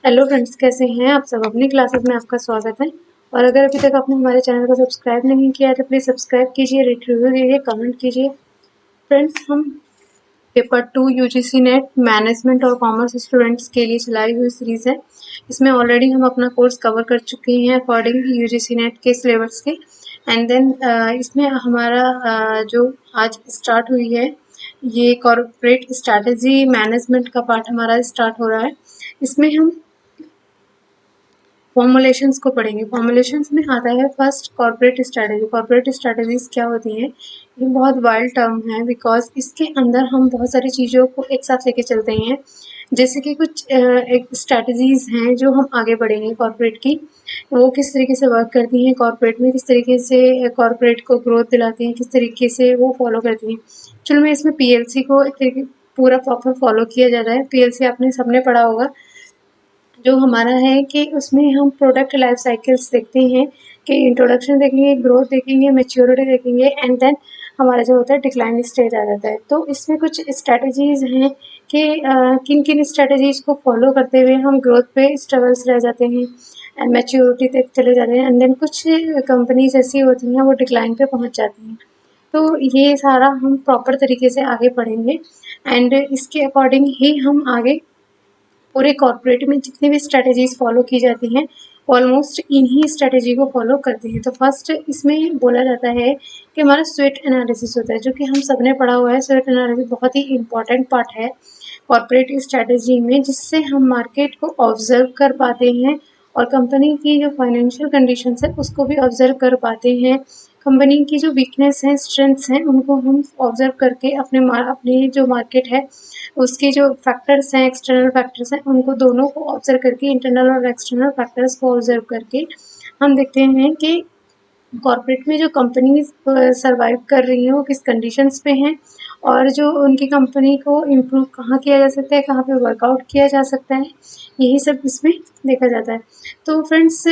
Hello friends, कैसे हैं आप सब। अपनी क्लासेस में आपका स्वागत है। और अगर अभी तक आपने हमारे चैनल को सब्सक्राइब नहीं किया है तो प्लीज़ सब्सक्राइब कीजिए, रेट रिव्यू दीजिए, कमेंट कीजिए। फ्रेंड्स, हम पेपर 2 यूजीसी नेट मैनेजमेंट और कॉमर्स स्टूडेंट्स के लिए चलाई हुई सीरीज़ है। इसमें ऑलरेडी हम अपना कोर्स कवर कर चुके हैं अकॉर्डिंग यूजीसी नेट के सिलेबस के। एंड देन इसमें हमारा जो आज स्टार्ट हुई है, ये कॉर्पोरेट स्ट्रैटेजी मैनेजमेंट का पार्ट हमारा स्टार्ट हो रहा है। इसमें हम फॉर्मुलेशंस को पढ़ेंगे। फॉर्मुलेशंस में आता है first corporate strategy. Corporate strategies क्या होती हैं? ये बहुत वाइल्ड टर्म है बिकॉज इसके अंदर हम बहुत सारी चीज़ों को एक साथ लेके चलते हैं। जैसे कि कुछ एक स्ट्रैटेजीज हैं जो हम आगे बढ़ेंगे कॉर्पोरेट की, वो किस तरीके से वर्क करती हैं कॉर्पोरेट में, किस तरीके से कॉर्पोरेट को ग्रोथ दिलाती हैं, किस तरीके से वो फॉलो करती हैं। चलो, मैं इसमें पीएलसी को एक तरीके पूरा प्रॉपर फॉलो किया जा रहा है। पीएलसी आपने सबने पढ़ा होगा, जो हमारा है कि उसमें हम प्रोडक्ट लाइफ साइकिल्स देखते हैं कि इंट्रोडक्शन देखेंगे, ग्रोथ देखेंगे, मैच्योरिटी देखेंगे, एंड देन हमारा जो होता है डिक्लाइन स्टेज आ जाता है। तो इसमें कुछ स्ट्रैटेजीज हैं कि किन किन स्ट्रैटेजीज को फॉलो करते हुए हम ग्रोथ पे स्ट्रगल्स रह जाते हैं एंड मैच्योरिटी तक चले जाते हैं, एंड देन कुछ कंपनीज ऐसी होती हैं वो डिक्लाइन पे पहुंच जाती हैं। तो ये सारा हम प्रॉपर तरीके से आगे पढ़ेंगे एंड इसके अकॉर्डिंग ही हम आगे पूरे कॉर्पोरेट में जितनी भी स्ट्रेटेजीज फॉलो की जाती हैं ऑलमोस्ट इन्हीं स्ट्रेटेजी को फॉलो करते हैं। तो फर्स्ट इसमें बोला जाता है कि हमारा स्वेट एनालिसिस होता है, जो कि हम सबने पढ़ा हुआ है। स्वेट एनालिसिस बहुत ही इंपॉर्टेंट पार्ट है कॉर्पोरेट स्ट्रेटेजी में, जिससे हम मार्केट को ऑब्जर्व कर पाते हैं और कंपनी की जो फाइनेंशियल कंडीशंस है उसको भी ऑब्जर्व कर पाते हैं। कंपनी की जो वीकनेस है, स्ट्रेंथ्स हैं, उनको हम ऑब्जर्व करके अपनी जो मार्केट है उसके जो फैक्टर्स हैं, एक्सटर्नल फैक्टर्स हैं, उनको दोनों को ऑब्जर्व करके, इंटरनल और एक्सटर्नल फैक्टर्स को ऑब्जर्व करके हम देखते हैं कि कॉर्पोरेट में जो कंपनीज सर्वाइव कर रही हैं वो किस कंडीशंस पे हैं और जो उनकी कंपनी को इम्प्रूव कहाँ किया जा सकता है, कहाँ पे वर्कआउट किया जा सकता है, यही सब इसमें देखा जाता है। तो फ्रेंड्स,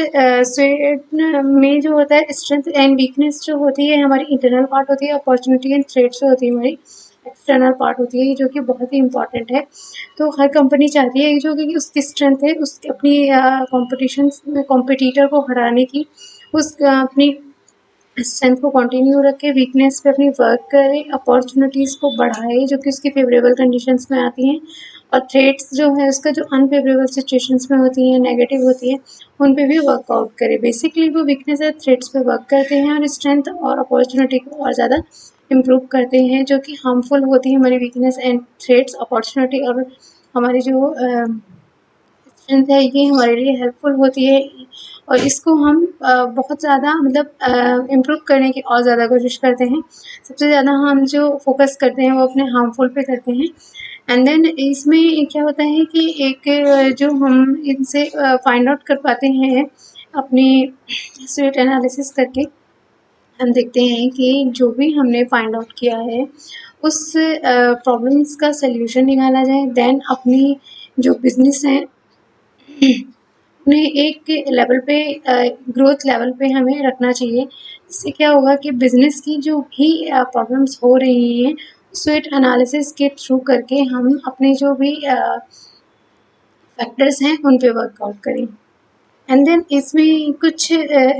स्वेट में जो होता है स्ट्रेंथ एंड वीकनेस जो होती है हमारी इंटरनल पार्ट होती है, अपॉर्चुनिटी एंड थ्रेट्स जो होती है हमारी एक्सटर्नल पार्ट होती है, जो कि बहुत ही इंपॉर्टेंट है। तो हर कंपनी चाहती है जो कि उसकी स्ट्रेंथ है उसकी अपनी कॉम्पिटिशन कॉम्पिटिटर को हराने की, उस अपनी स्ट्रेंथ को कंटिन्यू रखे, वीकनेस पे अपनी वर्क करे, अपॉर्चुनिटीज़ को बढ़ाए जो कि उसकी फेवरेबल कंडीशंस में आती हैं, और थ्रेट्स जो है उसका जो अनफेवरेबल सिचुएशंस में होती हैं, नेगेटिव होती हैं, उन पे भी वर्कआउट करे। बेसिकली वो वीकनेस है थ्रेट्स पे वर्क करते हैं और स्ट्रेंथ और अपॉर्चुनिटी को और ज़्यादा इम्प्रूव करते हैं, जो कि हार्मफुल होती है हमारी वीकनेस एंड थ्रेट्स, अपॉर्चुनिटी और हमारी जो स्ट्रेंथ है, ये हमारे लिए हेल्पफुल होती है। और इसको हम बहुत ज़्यादा मतलब इम्प्रूव करने की और ज़्यादा कोशिश करते हैं। सबसे ज़्यादा हम जो फोकस करते हैं वो अपने हार्मफुल पे करते हैं। एंड देन इसमें क्या होता है कि एक जो हम इनसे फाइंड आउट कर पाते हैं अपनी स्वेट एनालिसिस करके, हम देखते हैं कि जो भी हमने फाइंड आउट किया है उस प्रॉब्लम्स का सल्यूशन निकाला जाए। देन अपनी जो बिजनेस है उन्हें एक लेवल पे, ग्रोथ लेवल पे हमें रखना चाहिए। इससे क्या होगा कि बिजनेस की जो भी प्रॉब्लम्स हो रही हैं स्वेट एनालिसिस के थ्रू करके हम अपने जो भी फैक्टर्स हैं उन पे वर्कआउट करें। एंड देन इसमें कुछ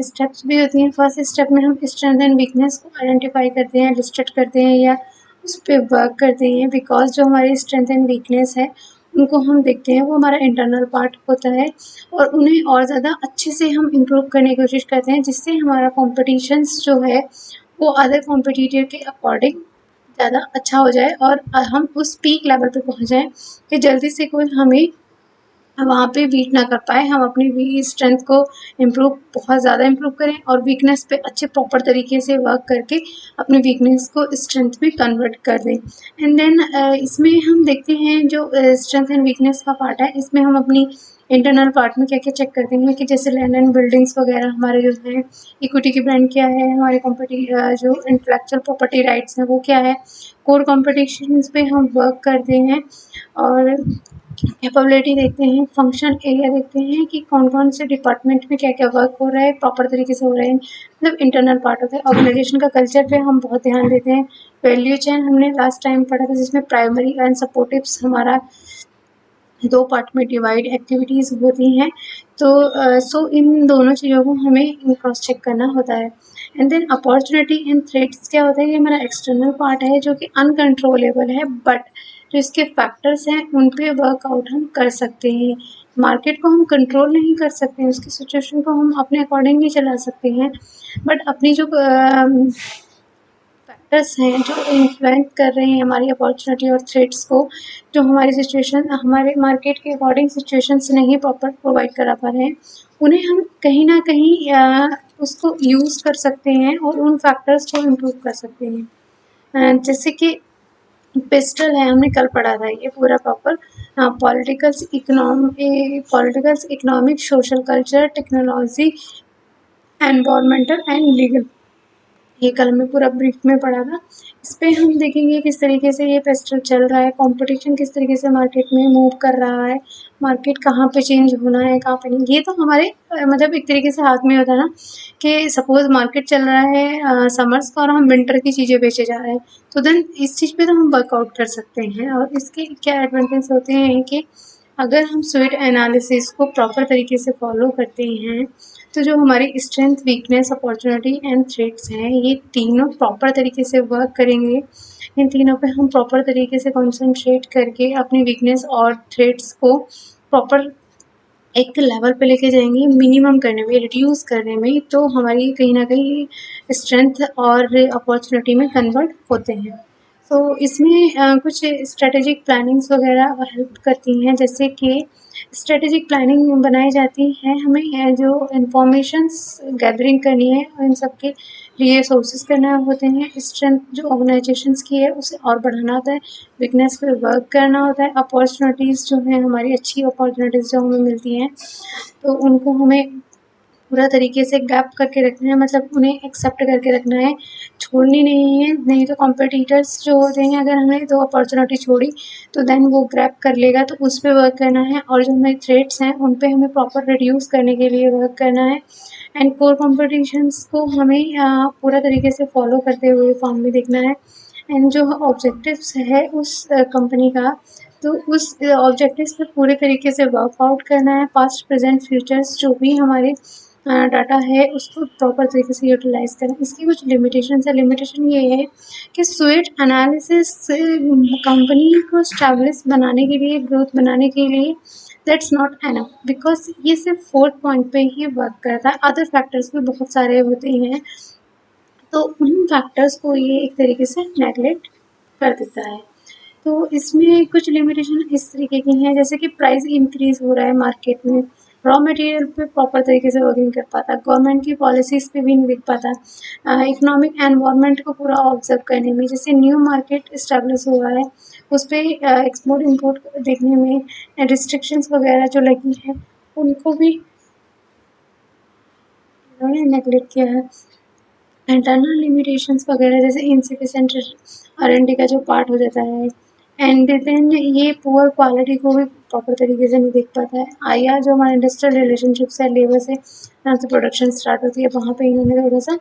स्टेप्स भी होती हैं। फर्स्ट स्टेप में हम स्ट्रेंथ एंड वीकनेस को आइडेंटिफाई करते हैं, लिस्टेड करते हैं या उस पर वर्क करते हैं, बिकॉज जो हमारी स्ट्रेंथ एंड वीकनेस है उनको हम देखते हैं, वो हमारा इंटरनल पार्ट होता है और उन्हें और ज़्यादा अच्छे से हम इम्प्रूव करने की कोशिश करते हैं, जिससे हमारा कॉम्पिटिशन्स जो है वो अदर कॉम्पिटिटर के अकॉर्डिंग ज़्यादा अच्छा हो जाए और हम उस पीक लेवल पे पहुंच जाएं कि जल्दी से कोई हमें वहाँ पे बीट ना कर पाए। हम अपनी भी स्ट्रेंथ को इम्प्रूव, बहुत ज़्यादा इम्प्रूव करें और वीकनेस पे अच्छे प्रॉपर तरीके से वर्क करके अपनी वीकनेस को स्ट्रेंथ में कन्वर्ट कर दें। एंड देन इसमें हम देखते हैं जो स्ट्रेंथ एंड वीकनेस का पार्ट है, इसमें हम अपनी इंटरनल पार्ट में क्या क्या चेक करते हैं कि जैसे लैंड एंड बिल्डिंग्स वगैरह हमारे जो है, इक्विटी की ब्रांड क्या है, हमारे जो इंटेलेक्चुअल प्रॉपर्टी राइट्स हैं वो क्या है, कोर कॉम्पिटिशन पे हम वर्क करते हैं और कैपेबिलिटी देखते हैं, फंक्शन एरिया देखते हैं कि कौन कौन से डिपार्टमेंट में क्या क्या वर्क हो रहा है, प्रॉपर तरीके से हो रहा है, मतलब इंटरनल पार्ट होता है। ऑर्गेनाइजेशन का कल्चर पे हम बहुत ध्यान देते हैं। वैल्यू चेन हमने लास्ट टाइम पढ़ा था जिसमें प्राइमरी एंड सपोर्टिव्स हमारा दो पार्ट में डिवाइड एक्टिविटीज़ होती हैं। तो सो इन दोनों चीज़ों को हमें क्रॉस चेक करना होता है। And then opportunity and threats क्या होता है, ये हमारा एक्सटर्नल पार्ट है जो कि अनकंट्रोलेबल है, बट जो इसके फैक्टर्स हैं उन पे वर्कआउट हम कर सकते हैं। मार्केट को हम कंट्रोल नहीं कर सकते हैं, उसकी सिचुएशन को हम अपने अकॉर्डिंग नहीं चला सकते हैं, बट अपनी जो फैक्टर्स हैं जो इन्फ्लुएंस कर रहे हैं हमारी अपॉर्चुनिटी और थ्रेट्स को, जो हमारी सिचुएशन हमारे मार्केट के अकॉर्डिंग सिचुएशंस नहीं प्रॉपर प्रोवाइड करा पा रहे हैं, उन्हें हम कहीं ना कहीं उसको यूज़ कर सकते हैं और उन फैक्टर्स को इम्प्रूव कर सकते हैं। जैसे कि पेस्टल है, हमने कल पढ़ा था ये पूरा proper, politicals economic social culture technology environmental and legal, ये कल हमने पूरा ब्रीफ में पढ़ा था। इस पे हम देखेंगे किस तरीके से ये फेस्टिवल चल रहा है, कंपटीशन किस तरीके से मार्केट में मूव कर रहा है, मार्केट कहाँ पे चेंज होना है कहाँ पे नहीं। ये तो हमारे मतलब एक तरीके से हाथ में होता है ना, कि सपोज मार्केट चल रहा है समर्स का और हम विंटर की चीज़ें बेचे जा रहे हैं, तो देन इस चीज़ पे तो हम वर्कआउट कर सकते हैं। और इसके क्या एडवांटेज होते हैं कि अगर हम स्वीट एनालिसिस को प्रॉपर तरीके से फॉलो करते हैं, तो जो हमारी strength weakness opportunity and threats हैं, ये तीनों प्रॉपर तरीके से वर्क करेंगे। इन तीनों पे हम प्रॉपर तरीके से कंसंट्रेट करके अपनी वीकनेस और थ्रेट्स को प्रॉपर एक लेवल पे लेके जाएंगे, मिनिमम करने में, रिड्यूस करने में, तो हमारी कहीं ना कहीं स्ट्रेंथ और अपॉर्चुनिटी में कन्वर्ट होते हैं। तो इसमें कुछ स्ट्रेटेजिक प्लानिंग्स वगैरह हेल्प करती हैं, जैसे कि स्ट्रेटेजिक प्लानिंग बनाई जाती है, हमें जो इंफॉर्मेशंस गैदरिंग करनी है इन सब के लिए सोर्सेज करना होते हैं, स्ट्रेंथ जो ऑर्गेनाइजेशंस की है उसे और बढ़ाना होता है, वीकनेस पे वर्क करना होता है, अपॉर्चुनिटीज़ जो हैं हमारी अच्छी अपॉर्चुनिटीज़ जो हमें मिलती हैं, तो उनको हमें पूरा तरीके से ग्रैब करके रखना है, मतलब उन्हें एक्सेप्ट करके रखना है, छोड़नी नहीं है। नहीं तो कॉम्पिटिटर्स जो होते हैं, अगर हमने तो अपॉर्चुनिटी छोड़ी तो देन वो ग्रैब कर लेगा, तो उस पर वर्क करना है। और जो हमारे थ्रेट्स हैं उन पे हमें प्रॉपर रिड्यूस करने के लिए वर्क करना है। एंड कोर कॉम्पिटिशन्स को हमें पूरा तरीके से फॉलो करते हुए फॉर्म में देखना है। एंड जो ऑब्जेक्टिव्स है उस कंपनी का, तो उस ऑब्जेक्टिव्स पे पूरे तरीके से वर्कआउट करना है। पास्ट प्रेजेंट फ्यूचर्स जो भी हमारे डाटा है उसको प्रॉपर तरीके से यूटिलाइज करना। इसकी कुछ लिमिटेशन है, लिमिटेशन ये है कि स्वीट एनालिसिस कंपनी को स्टैब्लिश बनाने के लिए, ग्रोथ बनाने के लिए, दैट्स नॉट एनफ, बिकॉज ये सिर्फ 4th पॉइंट पे ही वर्क करता है, अदर फैक्टर्स भी बहुत सारे होते हैं, तो उन फैक्टर्स को ये एक तरीके से नेगलेक्ट कर देता है। तो इसमें कुछ लिमिटेशन इस तरीके की हैं, जैसे कि प्राइस इंक्रीज हो रहा है मार्केट में, रॉ मटेरियल पे प्रॉपर तरीके से वर्क नहीं कर पाता, गवर्नमेंट की पॉलिसीज़ पे भी नहीं दिख पाता, इकोनॉमिक एनवायरनमेंट को पूरा ऑब्जर्व करने में, जैसे न्यू मार्केट इस्टेब्लिश हुआ है उस पर एक्सपोर्ट इम्पोर्ट देखने में रिस्ट्रिक्शंस वगैरह जो लगी हैं उनको भी इन्होंने नेगलेक्ट किया है। इंटरनल लिमिटेशंस वगैरह जैसे इनसफिशेंट R&D का जो पार्ट हो जाता है, एंड देन ये पुअर क्वालिटी को भी प्रॉपर तरीके से नहीं देख पाता है। IR जो हमारा इंडस्ट्रियल रिलेशनशिप्स है, लेबर से जहाँ से प्रोडक्शन स्टार्ट होती है वहाँ पे इन्होंने थोड़ा सा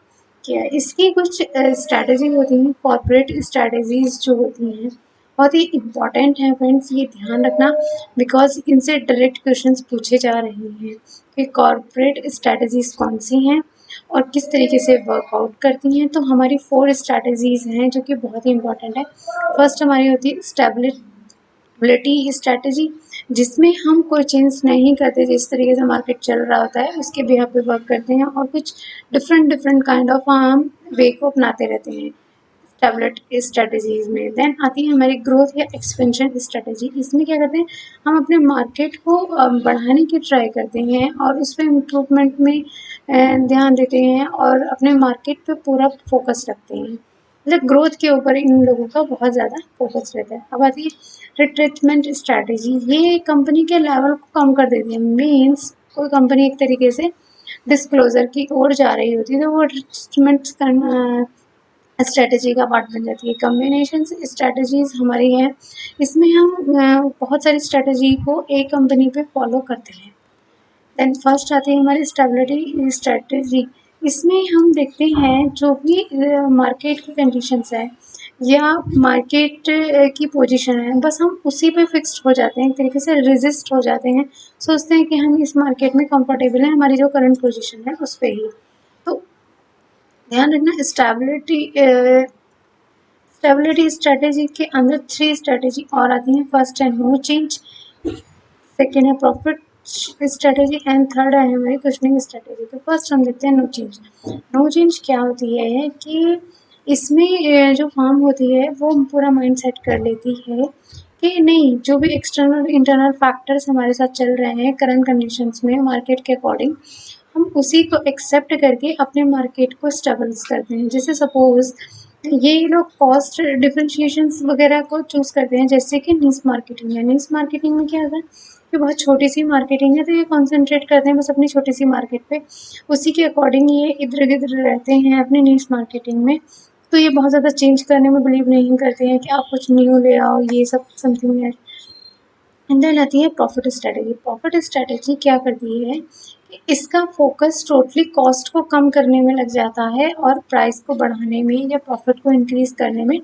किया है। इसकी कुछ स्ट्रैटेजी होती हैं, कॉर्पोरेट स्ट्रैटेजीज जो होती हैं बहुत ही इम्पॉर्टेंट है फ्रेंड्स, ये ध्यान रखना, बिकॉज इनसे डायरेक्ट क्वेश्चंस पूछे जा रहे हैं कि कॉर्पोरेट स्ट्रैटेजीज कौन सी हैं और किस तरीके से वर्कआउट करती हैं। तो हमारी 4 स्ट्रैटेजीज़ हैं जो कि बहुत ही इंपॉर्टेंट है। फर्स्ट हमारी होती है स्टेबिलिटी स्ट्रैटेजी, जिसमें हम कोई चेंज नहीं करते, जिस तरीके से मार्केट चल रहा होता है उसके बिहाफ पे वर्क करते हैं और कुछ डिफरेंट काइंड ऑफ हम वे को अपनाते रहते हैं स्टेबिलिटी स्ट्रैटेजीज में। देन आती है हमारी ग्रोथ या एक्सपेंशन स्ट्रैटेजी, इसमें क्या करते हैं, हम अपने मार्केट को बढ़ाने की ट्राई करते हैं और उस पर इम्प्रूवमेंट में ध्यान देते हैं और अपने मार्केट पे पूरा फोकस रखते हैं, मतलब ग्रोथ के ऊपर इन लोगों का बहुत ज़्यादा फोकस रहता है। अब आती है रिट्रेचमेंट स्ट्रैटेजी, ये कंपनी के लेवल को कम कर देती है, मीन्स कोई कंपनी एक तरीके से डिस्क्लोजर की ओर जा रही होती है तो वो रिट्रेचमेंट करना स्ट्रैटेजी का पार्ट बन जाती है। कम्बिनेशन स्ट्रैटेजीज हमारी हैं, इसमें हम बहुत सारी स्ट्रैटेजी को एक कंपनी पे फॉलो करते हैं। देन फर्स्ट आती है हमारी स्टेबिलिटी स्ट्रैटेजी, इसमें हम देखते हैं जो भी मार्केट की कंडीशंस है या मार्केट की पोजीशन है, बस हम उसी पे फिक्स्ड हो जाते हैं, एक तरीके से रेजिस्ट हो जाते हैं, सोचते हैं कि हम इस मार्केट में कंफर्टेबल हैं, हमारी जो करंट पोजीशन है उस पे ही। तो ध्यान रखना, स्टेबिलिटी स्ट्रेटेजी के अंदर 3 स्ट्रेटेजी और आती हैं। फर्स्ट है नो चेंज, सेकेंड है प्रॉफिट स्ट्रेटेजी एंड थर्ड है हमारी कुशनिंग स्ट्रेटेजी। तो फर्स्ट हम देखते हैं नो चेंज। नो चेंज क्या होती है कि इसमें जो फर्म होती है वो पूरा माइंड सेट कर लेती है कि नहीं, जो भी एक्सटर्नल इंटरनल फैक्टर्स हमारे साथ चल रहे हैं करंट कंडीशंस में मार्केट के अकॉर्डिंग, हम उसी को एक्सेप्ट करके अपने मार्केट को स्टेबल्स करते हैं। जैसे सपोज ये लोग कॉस्ट डिफरेंशिएशंस वगैरह को चूज करते हैं, जैसे कि नीश मार्केटिंग है। नीश मार्केटिंग में क्या होता है कि बहुत छोटी सी मार्केटिंग है, तो ये कॉन्सेंट्रेट करते हैं बस अपनी छोटी सी मार्केट पे, उसी के अकॉर्डिंग ये इधर गिधर रहते हैं अपनी नीश मार्केटिंग में। तो ये बहुत ज़्यादा चेंज करने में बिलीव नहीं करते हैं कि आप कुछ न्यू ले आओ, ये सब समथिंग है। एंड देन आती है प्रॉफिट स्ट्रेटेजी। प्रॉफिट स्ट्रेटेजी क्या करती है कि इसका फोकस टोटली कॉस्ट को कम करने में लग जाता है और प्राइस को बढ़ाने में या प्रॉफिट को इंक्रीज करने में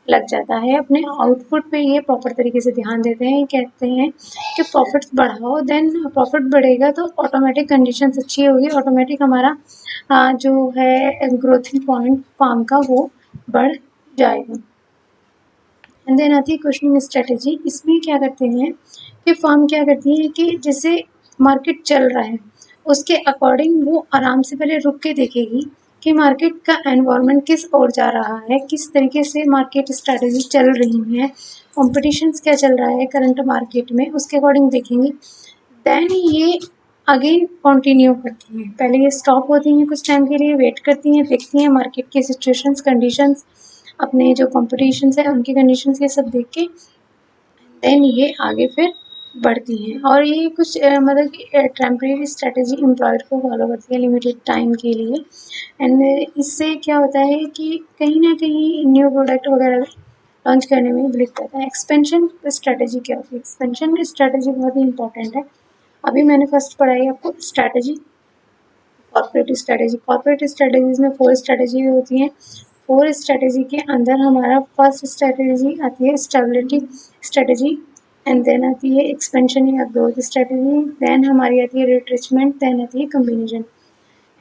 लग जाता है। अपने आउटपुट पे ये प्रॉपर तरीके से ध्यान देते हैं, कहते हैं कि प्रॉफिट्स बढ़ाओ, देन प्रॉफिट बढ़ेगा तो ऑटोमेटिक कंडीशंस अच्छी होगी, ऑटोमेटिक हमारा जो है ग्रोथिंग पॉइंट फार्म का वो बढ़ जाएगा। एंड देन आती है क्वेश्चनिंग स्ट्रेटेजी। इसमें क्या करते हैं कि फर्म क्या करती है कि जैसे मार्केट चल रहा है उसके अकॉर्डिंग वो आराम से पहले रुक के देखेगी कि मार्केट का एनवायरनमेंट किस ओर जा रहा है, किस तरीके से मार्केट स्ट्रेटेजी चल रही है, कॉम्पिटिशन्स क्या चल रहा है करंट मार्केट में, उसके अकॉर्डिंग देखेंगे। देन ये अगेन कंटिन्यू करती हैं। पहले ये स्टॉप होती हैं, कुछ टाइम के लिए वेट करती हैं, देखती हैं मार्केट की सिचुएशंस कंडीशंस, अपने जो कॉम्पिटिशन्स है उनकी कंडीशंस, ये सब देख के देन ये आगे फिर बढ़ती हैं। और ये कुछ मतलब कि टेम्परेरी स्ट्रेटेजी एम्प्लॉयड को फॉलो करती है लिमिटेड टाइम के लिए। एंड इससे क्या होता है कि कहीं ना कहीं न्यू प्रोडक्ट वगैरह भी लॉन्च करने में बिलीव करता है। एक्सपेंशन स्ट्रेटेजी क्या होती है? एक्सपेंशन स्ट्रेटेजी बहुत ही इंपॉर्टेंट है। अभी मैंने फर्स्ट पढ़ाई आपको strategy, corporate strategy. Corporate strategies में 4 स्ट्रेटेजी होती हैं। 4 स्ट्रेटेजी के अंदर हमारा फर्स्ट स्ट्रेटेजी आती है स्टेबिलिटी स्ट्रेटेजी, एंड देन आती है एक्सपेंशन या ग्रोथ स्ट्रेटेजी, देन हमारी आती है रिट्रेचमेंट, देन आती है कम्बिनेशन।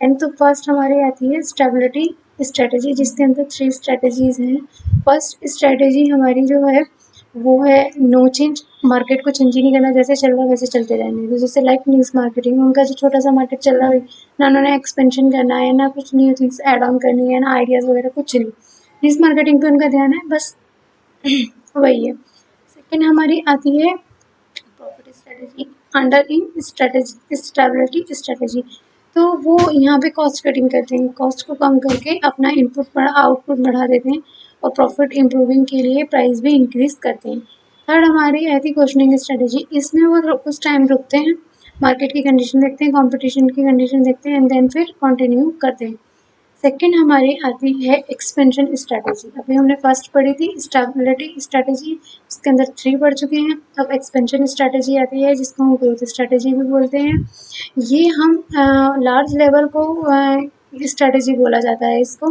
एंड तो फर्स्ट हमारी आती है स्टेबिलिटी स्ट्रेटेजी, जिसके अंदर 3 स्ट्रेटेजीज हैं। फर्स्ट स्ट्रेटेजी हमारी जो है वो है नो चेंज, मार्केट को चेंज ही नहीं करना, जैसे चल रहा है वैसे चलते रहने। तो जैसे लाइक न्यूज़ मार्केटिंग, उनका जो छोटा सा मार्केट चल रहा है ना उन्होंने एक्सपेंशन करना है, ना कुछ न्यू थिंग्स ऐड ऑन करनी है, ना आइडियाज़ वगैरह कुछ नहीं। न्यूज़ मार्केटिंग पे उनका ध्यान है बस वही है। सेकेंड हमारी आती है profit strategy under in strategy stability strategy. तो वो यहाँ पे कॉस्ट कटिंग करते हैं, कॉस्ट को कम करके अपना इनपुट बढ़ा आउटपुट बढ़ा देते हैं और प्रॉफिट इम्प्रूविंग के लिए प्राइस भी इंक्रीज करते हैं। थर्ड हमारी आती है क्वेश्चनिंग स्ट्रेटेजी। इसमें वो कुछ टाइम रुकते हैं, मार्केट की कंडीशन देखते हैं, कंपटीशन की कंडीशन देखते हैं, एंड देन फिर कंटिन्यू करते हैं। सेकेंड हमारी आती है एक्सपेंशन स्ट्रेटेजी। अभी हमने फर्स्ट पढ़ी थी स्टेबिलिटी स्ट्रेटेजी, इसके अंदर 3 पढ़ चुके हैं। अब एक्सपेंशन स्ट्रेटेजी आती है जिसको हम ग्रोथ स्ट्रेटेजी भी बोलते हैं। ये हम लार्ज लेवल को स्ट्रेटेजी बोला जाता है इसको,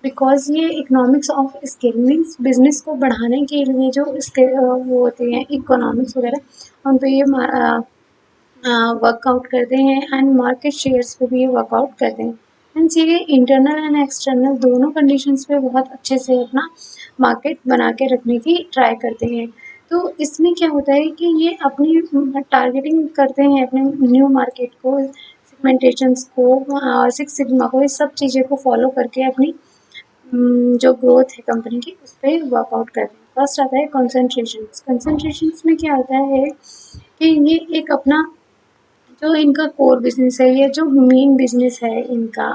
बिकॉज ये economics of scale means business को बढ़ाने के लिए जो वो होते हैं इकोनॉमिक्स वगैरह उन पे ये वर्कआउट करते हैं, एंड मार्केट शेयर्स पे भी ये वर्कआउट करते हैं। मीन्स ये इंटरनल एंड एक्सटर्नल दोनों कंडीशंस पे बहुत अच्छे से अपना मार्केट बना के रखने की ट्राई करते हैं। तो इसमें क्या होता है कि ये अपनी टारगेटिंग करते हैं अपने न्यू मार्केट को, सेगमेंटेशंस को और सिक्स सिग्मा को, इस सब चीज़ें को फॉलो करके अपनी जो ग्रोथ है कंपनी की उस पर वर्कआउट करते हैं। फर्स्ट आता है कंसंट्रेशन। कंसंट्रेशन में क्या होता है कि ये एक अपना जो इनका कोर बिजनेस है या जो मेन बिजनेस है इनका,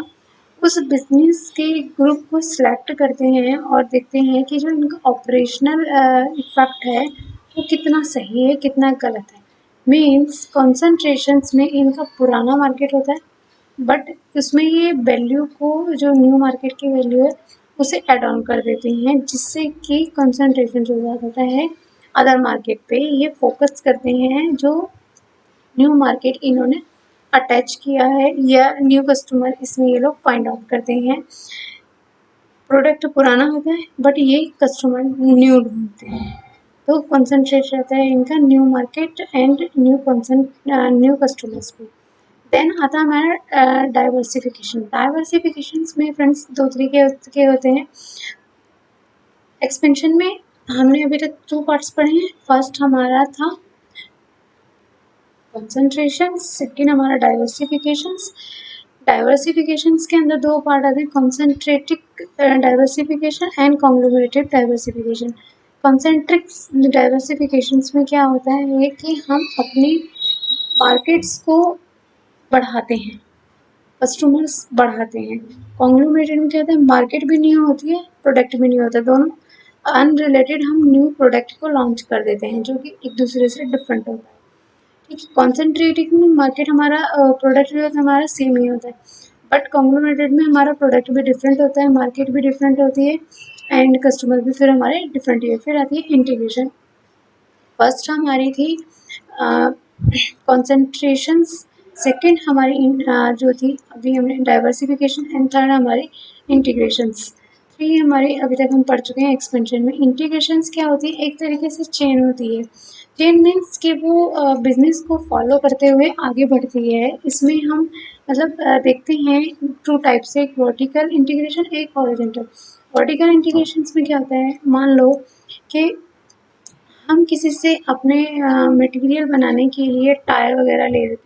उस बिजनेस के ग्रुप को सिलेक्ट करते हैं और देखते हैं कि जो इनका ऑपरेशनल इफेक्ट है वो कितना सही है कितना गलत है। मीन्स कॉन्सेंट्रेशंस में इनका पुराना मार्केट होता है, बट उसमें ये वैल्यू को जो न्यू मार्केट की वैल्यू है उसे एड ऑन कर देते हैं, जिससे कि कंसंट्रेशन जो होता है अदर मार्केट पे ये फोकस करते हैं जो न्यू मार्केट इन्होंने अटैच किया है या न्यू कस्टमर इसमें ये लोग फाइंड आउट करते हैं। प्रोडक्ट पुराना होता है बट ये कस्टमर न्यू ढूंढते हैं, तो कॉन्सेंट्रेट रहता है इनका new market and new customers पे। देन आता है हमारा डाइवर्सिफिकेशन। डाइवर्सिफिकेशन में फ्रेंड्स दो तरीके के होते हैं। एक्सपेंशन में हमने अभी तक 2 पार्ट्स पढ़े हैं। फर्स्ट हमारा था कंसंट्रेशन, सेकेंड हमारा डाइवर्सिफिकेशन। डाइवर्सिफिकेशंस के अंदर 2 पार्ट आते हैं, concentric diversification and conglomerative diversification. Concentric diversifications में क्या होता है कि हम अपनी मार्केट्स को बढ़ाते हैं, कस्टमर्स बढ़ाते हैं। कॉन्ग्लोमेरेटिव में क्या होता है, मार्केट भी न्यू होती है, प्रोडक्ट भी न्यू होता है, दोनों अनरिलेटेड हम न्यू प्रोडक्ट को लॉन्च कर देते हैं जो कि एक दूसरे से डिफरेंट होता है। ठीक है, कॉन्सेंट्रेटिव में मार्केट हमारा प्रोडक्ट भी होता है हमारा सेम ही होता है, बट कॉन्ग्लोमेरेटेड में हमारा प्रोडक्ट भी डिफरेंट होता है, मार्केट भी डिफरेंट होती है एंड कस्टमर भी फिर हमारे डिफरेंट ही है। फिर आती है इंटीग्रेशन। फर्स्ट हमारी थी कॉन्सेंट्रेशंस, सेकंड हमारी जो थी अभी हमने डाइवर्सिफिकेशन एंड थर्ड हमारी इंटीग्रेशंस। 3 हमारी अभी तक हम पढ़ चुके हैं एक्सपेंशन में। इंटीग्रेशंस क्या होती है, एक तरीके से चेन होती है। चेन मीन्स कि वो बिजनेस को फॉलो करते हुए आगे बढ़ती है। इसमें हम मतलब देखते हैं 2 टाइप से, एक वर्टिकल इंटीग्रेशन, एक हॉरिजॉन्टल। वर्टिकल इंटीग्रेशंस में क्या होता है, मान लो कि हम किसी से अपने मटेरियल बनाने के लिए टायर वगैरह ले रहे थे,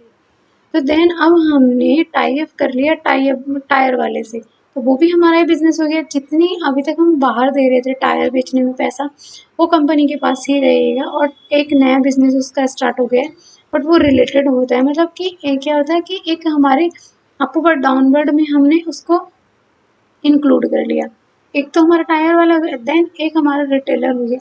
तो देन अब हमने टाई अप कर लिया टायर वाले से, तो वो भी हमारा ही बिजनेस हो गया। जितनी अभी तक हम बाहर दे रहे थे टायर बेचने में पैसा, वो कंपनी के पास ही रहेगा और एक नया बिजनेस उसका स्टार्ट हो गया है, बट वो रिलेटेड होता है। मतलब कि क्या होता है कि एक हमारे अपवर्ड डाउनवर्ड में हमने उसको इंक्लूड कर लिया। एक तो हमारा टायर वाला हो गया, देन एक हमारा रिटेलर हो गया।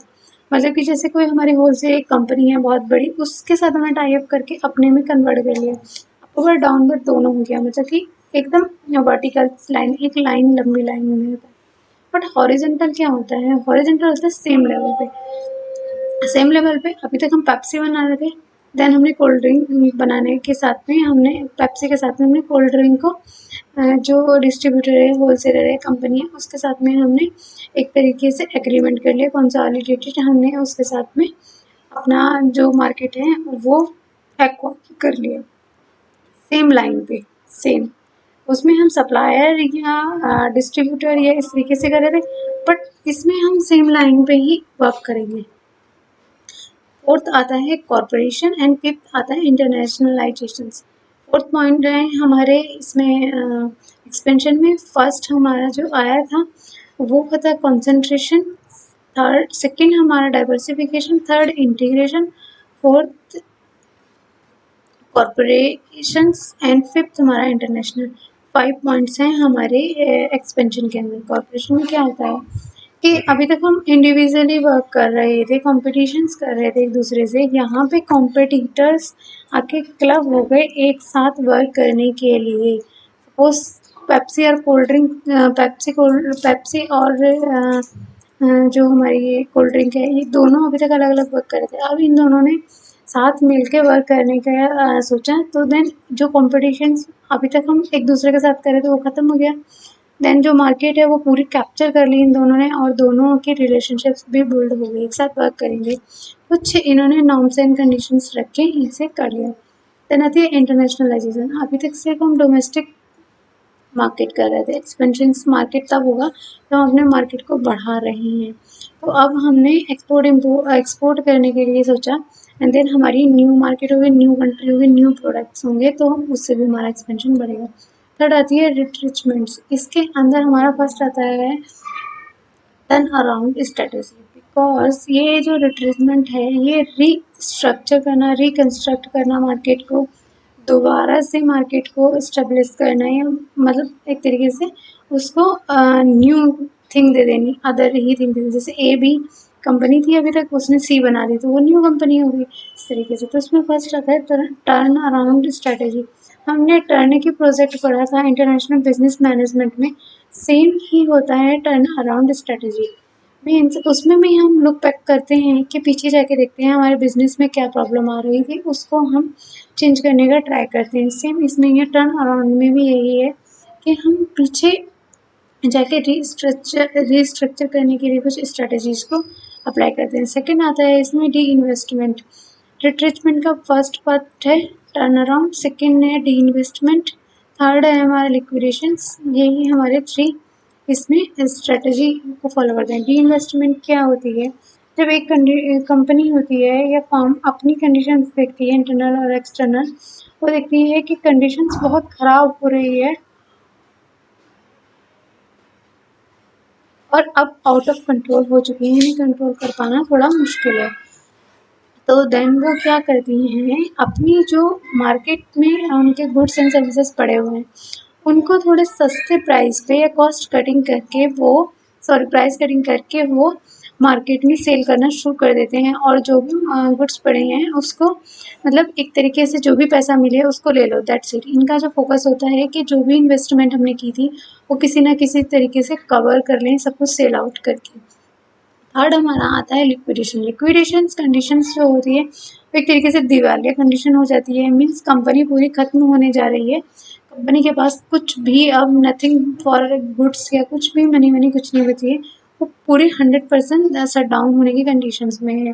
मतलब कि जैसे कोई हमारी होलसेल एक कंपनी है बहुत बड़ी, उसके साथ हमने टाई अप करके अपने में कन्वर्ट कर लिया। अपवर्ड डाउनवर्ड दोनों हो गया, मतलब कि एकदम वर्टिकल लाइन, एक लाइन लंबी लाइन में होता है। बट हॉरिजेंटल क्या होता है, हॉरिजेंटल होता है सेम लेवल पे। सेम लेवल पे अभी तक हम पेप्सी बना रहे थे, देन हमने कोल्ड ड्रिंक बनाने के साथ में हमने पेप्सी के साथ में हमने कोल्ड ड्रिंक को जो डिस्ट्रीब्यूटर है, होलसेलर है, कंपनी है, उसके साथ में हमने एक तरीके से एग्रीमेंट कर लिया, कंसोलिडेटेड हमने उसके साथ में अपना जो मार्केट है वो एक्वायर कर लिया सेम लाइन पे। सेम उसमें हम सप्लायर या डिस्ट्रीब्यूटर या इस तरीके से कर रहे थे, बट इसमें हम सेम लाइन पे ही वर्क करेंगे। फोर्थ आता है कॉरपोरेशन एंड फिफ्थ आता है इंटरनेशनलाइजेशन। फोर्थ पॉइंट है हमारे इसमें एक्सपेंशन में। फर्स्ट हमारा जो आया था वो था कंसंट्रेशन, थर्ड सेकंड हमारा diversification, third integration, fourth corporations and fifth हमारा इंटरनेशनल। 5 पॉइंट्स हैं हमारे एक्सपेंशन के अंदर। कॉरपोरेशन में क्या होता है कि अभी तक हम इंडिविजुअली वर्क कर रहे थे, कॉम्पिटिशन्स कर रहे थे एक दूसरे से। यहाँ पे कॉम्पिटिटर्स आके क्लब हो गए एक साथ वर्क करने के लिए। सपोज पेप्सी और कोल्ड ड्रिंक, पेप्सी और जो हमारी कोल्ड ड्रिंक है, ये दोनों अभी तक अलग अलग वर्क कर रहे थे। अब इन दोनों ने साथ मिलके वर्क करने का सोचा, तो देन जो कॉम्पिटिशन्स अभी तक हम एक दूसरे के साथ कर रहे थे वो ख़त्म हो गया। देन जो मार्केट है वो पूरी कैप्चर कर ली इन दोनों ने, और दोनों की रिलेशनशिप्स भी बिल्ड हो गई, एक साथ वर्क करेंगे। कुछ इन्होंने नॉर्म्स एंड कंडीशंस रख के इसे कर लिया। देन आती है इंटरनेशनलाइजेशन। अभी तक सिर्फ हम डोमेस्टिक मार्केट कर रहे थे, एक्सपेंशन मार्केट तब होगा तो हम अपने मार्केट को बढ़ा रहे हैं। तो अब हमने एक्सपोर्ट करने के लिए सोचा, एंड देन हमारी न्यू मार्केट होगी, न्यू कंट्री होगी, न्यू प्रोडक्ट्स होंगे, तो हम उससे भी हमारा एक्सपेंशन बढ़ेगा। थर्ड आती है रिट्रिचमेंट्स। इसके अंदर हमारा फर्स्ट आता है टर्न अराउंड स्ट्रेटेजी। बिकॉज ये जो रिट्रेसमेंट है ये रीस्ट्रक्चर करना, रिकन्स्ट्रक्ट करना मार्केट को, दोबारा से मार्केट को स्टेब्लिश करना, या मतलब एक तरीके से उसको न्यू थिंग दे देनी, अदर ही थिंग दे देनी। जैसे ए बी कंपनी थी अभी तक, उसने सी बना दी तो वो न्यू कंपनी हो गई इस तरीके से। तो उसमें फर्स्ट आता है टर्न अराउंड स्ट्रेटेजी। हमने टर्न की प्रोजेक्ट पढ़ा था इंटरनेशनल बिजनेस मैनेजमेंट में, सेम ही होता है टर्न अराउंड स्ट्रेटेजी। मीन्स उसमें भी हम लुक बैक करते हैं कि पीछे जाके देखते हैं हमारे बिजनेस में क्या प्रॉब्लम आ रही थी, उसको हम चेंज करने का ट्राई करते हैं। सेम इसमें ये टर्न अराउंड में भी यही है कि हम पीछे जाके रीस्ट्रक्चर करने के लिए कुछ स्ट्रेटजीज को अप्लाई करते हैं। सेकंड आता है इसमें डी इन्वेस्टमेंट। रिट्रेचमेंट का फर्स्ट पार्ट है टर्न अराउंड, सेकेंड है डी इन्वेस्टमेंट, थर्ड है हमारा लिक्विडेशंस। यही हमारे 3 इसमें स्ट्रेटजी को फॉलो करते हैं। डी इन्वेस्टमेंट क्या होती है? जब एक कंपनी होती है या फर्म अपनी कंडीशंस देखती है, इंटरनल और एक्सटर्नल, वो देखती है कि कंडीशंस बहुत ख़राब हो रही है और अब आउट ऑफ कंट्रोल हो चुकी है, इन्हें कंट्रोल कर पाना थोड़ा मुश्किल है। तो देन वो क्या करती हैं, अपनी जो मार्केट में उनके गुड्स एंड सर्विसेज पड़े हुए हैं उनको थोड़े सस्ते प्राइस पे या कॉस्ट कटिंग करके वो प्राइस कटिंग करके वो मार्केट में सेल करना शुरू कर देते हैं, और जो भी गुड्स पड़े हैं उसको मतलब एक तरीके से जो भी पैसा मिले उसको ले लो, दैट्स इट। इनका जो फोकस होता है कि जो भी इन्वेस्टमेंट हमने की थी वो किसी ना किसी तरीके से कवर कर लें, सब कुछ सेल आउट करके। थर्ड हमारा आता है लिक्विडेशन। लिक्विडेशन कंडीशंस जो होती है वो एक तरीके से दिवालिया कंडीशन हो जाती है, मीन्स कंपनी पूरी खत्म होने जा रही है, कंपनी के पास कुछ भी अब नथिंग फॉर गुड्स या कुछ भी मनी कुछ नहीं बची है, वो पूरी 100% शट डाउन होने की कंडीशंस में है।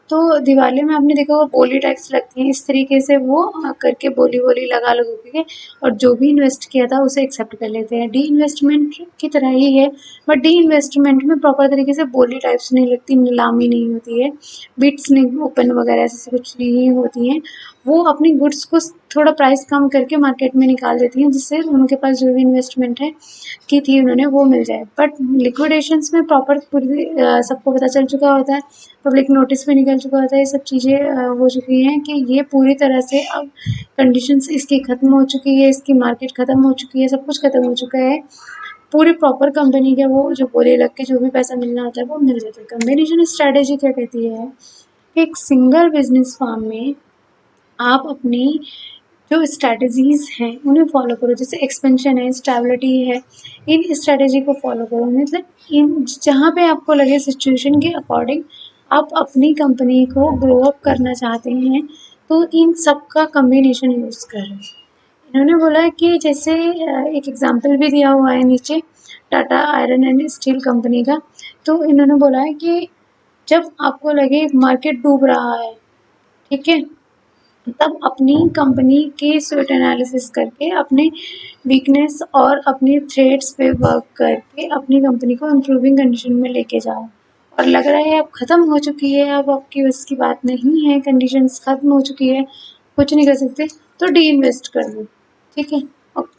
तो दिवाली में आपने देखा होगा बोली टैक्स लगती है, इस तरीके से वो करके बोली लगा के और जो भी इन्वेस्ट किया था उसे एक्सेप्ट कर लेते हैं। डी इन्वेस्टमेंट की तरह ही है, बट डी इन्वेस्टमेंट में प्रॉपर तरीके से बोली टाइप्स नहीं लगती, नीलामी नहीं होती है, बिट्स नहीं ओपन वगैरह ऐसे कुछ नहीं होती हैं। वो अपनी गुड्स को थोड़ा प्राइस कम करके मार्केट में निकाल देती हैं, जिससे उनके पास जो भी इन्वेस्टमेंट है की थी उन्होंने वो मिल जाए। बट लिक्विडेशंस में प्रॉपर पूरी सबको पता चल चुका होता है, पब्लिक नोटिस में निकल चुका होता है, ये सब चीज़ें हो चुकी हैं कि ये पूरी तरह से अब कंडीशंस इसकी ख़त्म हो चुकी है, इसकी मार्केट ख़त्म हो चुकी है, सब कुछ ख़त्म हो चुका है। पूरी प्रॉपर कंपनी के वो जो बोले लग के जो भी पैसा मिलना होता है वो मिल जाता है। कॉम्बिनेशन स्ट्रैटेजी क्या कहती है कि एक सिंगल बिजनेस फार्म में आप अपनी जो स्ट्रैटेजीज़ हैं उन्हें फॉलो करो, जैसे एक्सपेंशन है, स्टेबिलिटी है, इन स्ट्रैटेजी को फॉलो करो। मतलब इन जहाँ पे आपको लगे सिचुएशन के अकॉर्डिंग आप अपनी कंपनी को ग्रो अप करना चाहते हैं तो इन सब का कम्बिनेशन यूज़ करें। इन्होंने बोला है कि जैसे एक एग्जांपल भी दिया हुआ है नीचे Tata iron and steel company का। तो इन्होंने बोला है कि जब आपको लगे मार्केट डूब रहा है, ठीक है, तब अपनी कंपनी के स्वेट एनालिसिस करके अपने वीकनेस और अपनी थ्रेड्स पे वर्क करके अपनी कंपनी को इम्प्रूविंग कंडीशन में लेके जाओ। और लग रहा है अब ख़त्म हो चुकी है, अब आपकी बस की बात नहीं है, कंडीशंस ख़त्म हो चुकी है, कुछ नहीं कर सकते, तो डी इन्वेस्ट कर लो, ठीक है। और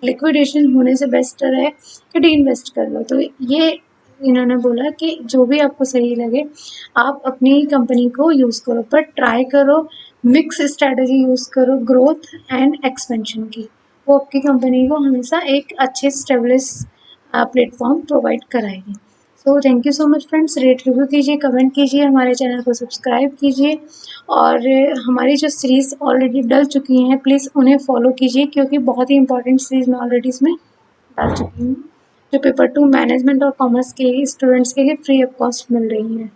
लिक्विडेशन होने से बेस्टर है कि डी इन्वेस्ट कर लो। तो ये इन्होंने बोला कि जो भी आपको सही लगे आप अपनी कंपनी को यूज़ करो, पर ट्राई करो मिक्स स्ट्रैटेजी यूज़ करो ग्रोथ एंड एक्सपेंशन की, वो आपकी कंपनी को हमेशा एक अच्छे स्टेबलिश प्लेटफॉर्म प्रोवाइड कराएगी। So thank you so much friends, rate review कीजिए, कमेंट कीजिए, हमारे चैनल को सब्सक्राइब कीजिए, और हमारी जो सीरीज़ ऑलरेडी डल चुकी हैं प्लीज़ उन्हें फॉलो कीजिए, क्योंकि बहुत ही इंपॉर्टेंट सीरीज़ मैं ऑलरेडी इसमें डाल चुकी हूँ, जो पेपर 2 मैनेजमेंट और कॉमर्स के स्टूडेंट्स के लिए फ्री ऑफ कॉस्ट मिल रही है।